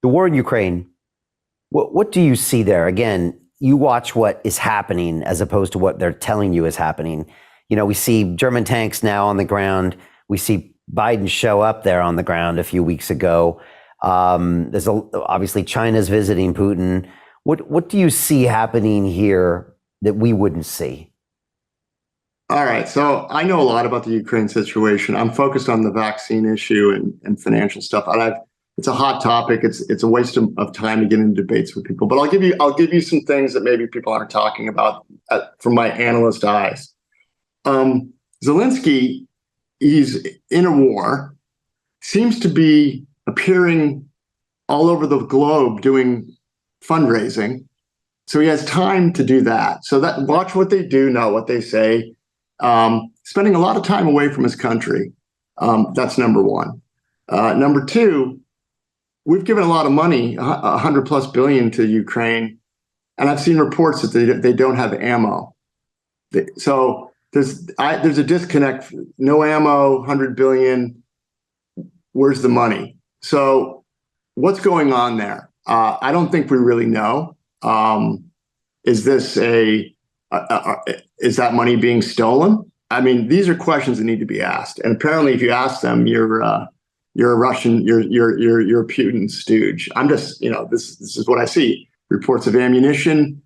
The war in Ukraine, what do you see there? Again, you watch what is happening as opposed to what they're telling you is happening. You know, we see German tanks now on the ground. We see Biden show up there on the ground a few weeks ago. Obviously China's visiting Putin. What do you see happening here that we wouldn't see? All right. So I know a lot about the Ukraine situation. I'm focused on the vaccine issue and financial stuff. And it's a hot topic. It's a waste of time to get into debates with people. But I'll give you some things that maybe people aren't talking about from my analyst eyes. Zelensky, he's in a war, seems to be appearing all over the globe doing fundraising. So he has time to do that. So watch what they do, not what they say. Spending a lot of time away from his country. That's number one. Number two, we've given a lot of money, $100+ billion to Ukraine, and I've seen reports that they don't have ammo. So there's a disconnect. No ammo, $100 billion. Where's the money? So what's going on there? I don't think we really know. Is that money being stolen? I mean, these are questions that need to be asked. And apparently, if you ask them, you're a Russian, you're a Putin stooge. I'm just, this is what I see. Reports of ammunition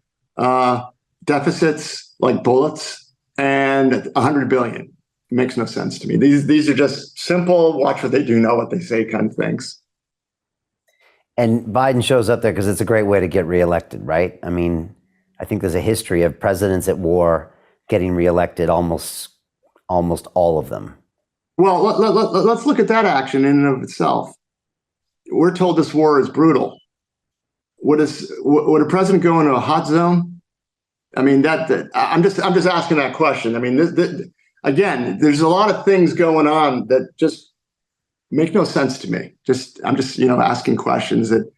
deficits like bullets and $100 billion. It makes no sense to me. These are just simple, watch what they do, know what they say kind of things. And Biden shows up there because it's a great way to get reelected, right? I mean, I think there's a history of presidents at war getting reelected, almost all of them. Well, let's look at that action in and of itself. We're told this war is brutal. Would a president go into a hot zone? I mean, I'm just asking that question. I mean, again, there's a lot of things going on that just make no sense to me. I'm just asking questions that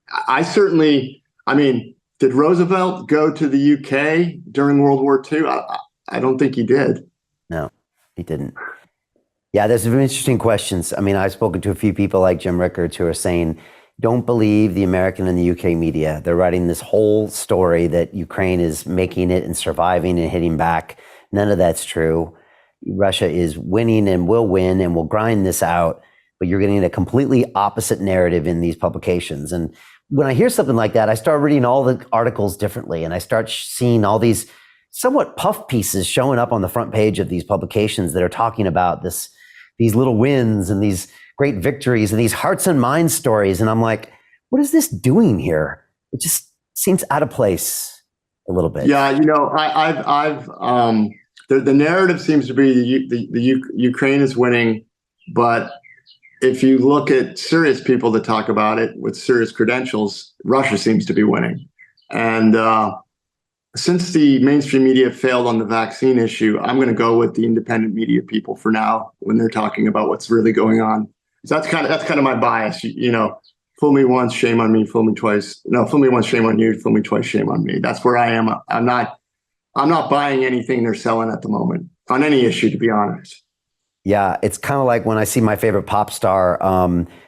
I mean, did Roosevelt go to the UK during World War II? I don't think he did. No, he didn't. Yeah, there's some interesting questions. I mean, I've spoken to a few people like Jim Rickards who are saying, don't believe the American and the UK media. They're writing this whole story that Ukraine is making it and surviving and hitting back. None of that's true. Russia is winning and will win and will grind this out, but you're getting a completely opposite narrative in these publications. And when I hear something like that, I start reading all the articles differently, and I start seeing all these somewhat puff pieces showing up on the front page of these publications that are talking about these little wins and these great victories and these hearts and minds stories. And I'm like, what is this doing here? It just seems out of place a little bit. Yeah, the narrative seems to be the Ukraine is winning, but if you look at serious people that talk about it with serious credentials, Russia seems to be winning. And since the mainstream media failed on the vaccine issue, I'm going to go with the independent media people for now when they're talking about what's really going on. So that's kind of my bias. Fool me once, shame on me. Fool me twice. No, fool me once, shame on you. Fool me twice, shame on me. That's where I am. I'm not buying anything they're selling at the moment on any issue, to be honest. Yeah, it's kind of like when I see my favorite pop star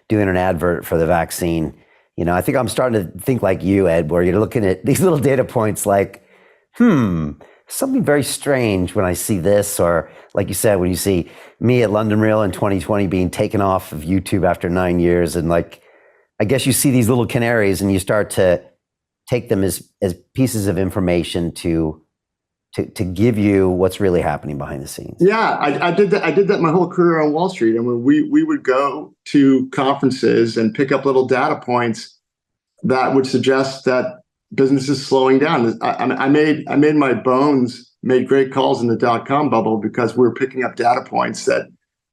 doing an advert for the vaccine. I think I'm starting to think like you, Ed, where you're looking at these little data points like, something very strange when I see this, or like you said, when you see me at London Real in 2020 being taken off of YouTube after 9 years. And like, I guess you see these little canaries and you start to take them as pieces of information to give you what's really happening behind the scenes. Yeah, I did that. I did that my whole career on Wall Street. I mean, we would go to conferences and pick up little data points that would suggest that business is slowing down. I made my bones, made great calls in the .com bubble because we were picking up data points that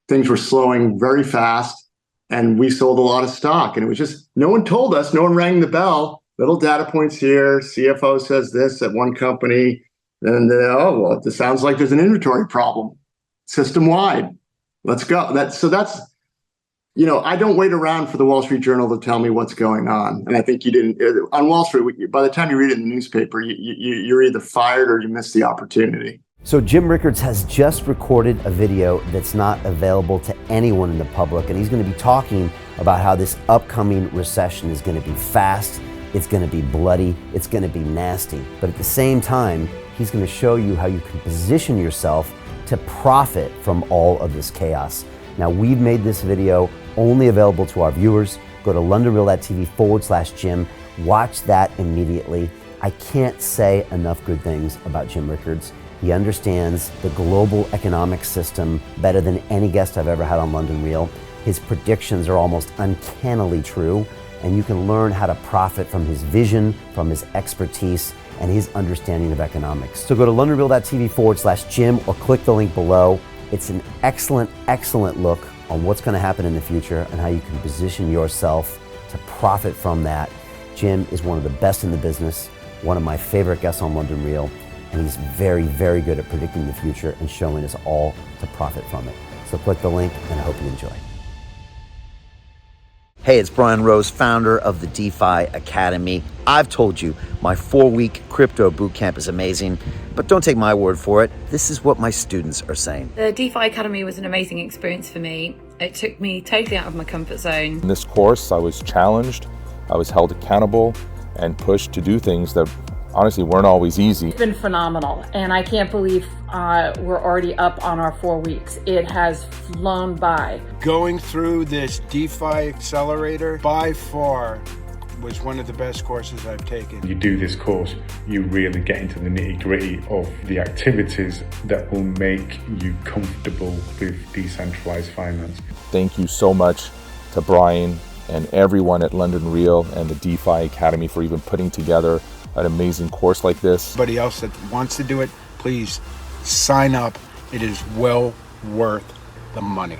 things were slowing very fast, and we sold a lot of stock. And it was just, no one told us, no one rang the bell. Little data points here. CFO says this at one company. And it sounds like there's an inventory problem system wide. Let's go. That's I don't wait around for the Wall Street Journal to tell me what's going on. And I think you didn't on Wall Street. By the time you read it in the newspaper, you're either fired or you missed the opportunity. So Jim Rickards has just recorded a video that's not available to anyone in the public, and he's going to be talking about how this upcoming recession is going to be fast, it's going to be bloody, it's going to be nasty. But at the same time, he's going to show you how you can position yourself to profit from all of this chaos. Now, we've made this video only available to our viewers. Go to londonreal.tv/Jim. Watch that immediately. I can't say enough good things about Jim Rickards. He understands the global economic system better than any guest I've ever had on London Real. His predictions are almost uncannily true, and you can learn how to profit from his vision, from his expertise, and his understanding of economics. So go to londonreal.tv/Jim or click the link below. It's an excellent, excellent look on what's going to happen in the future and how you can position yourself to profit from that. Jim is one of the best in the business, one of my favorite guests on London Real, and he's very, very good at predicting the future and showing us all to profit from it. So click the link, and I hope you enjoy. Hey, it's Brian Rose, founder of the DeFi Academy. I've told you my 4-week crypto bootcamp is amazing, but don't take my word for it. This is what my students are saying. The DeFi Academy was an amazing experience for me. It took me totally out of my comfort zone. In this course, I was challenged, I was held accountable, and pushed to do things that honestly weren't always easy. It's been phenomenal, and I can't believe we're already up on our 4 weeks. It has flown by. Going through this DeFi accelerator by far was one of the best courses I've taken. You do this course, you really get into the nitty-gritty of the activities that will make you comfortable with decentralized finance. Thank you so much to Brian and everyone at London Real and the DeFi Academy for even putting together an amazing course like this. Anybody else that wants to do it, please sign up. It is well worth the money.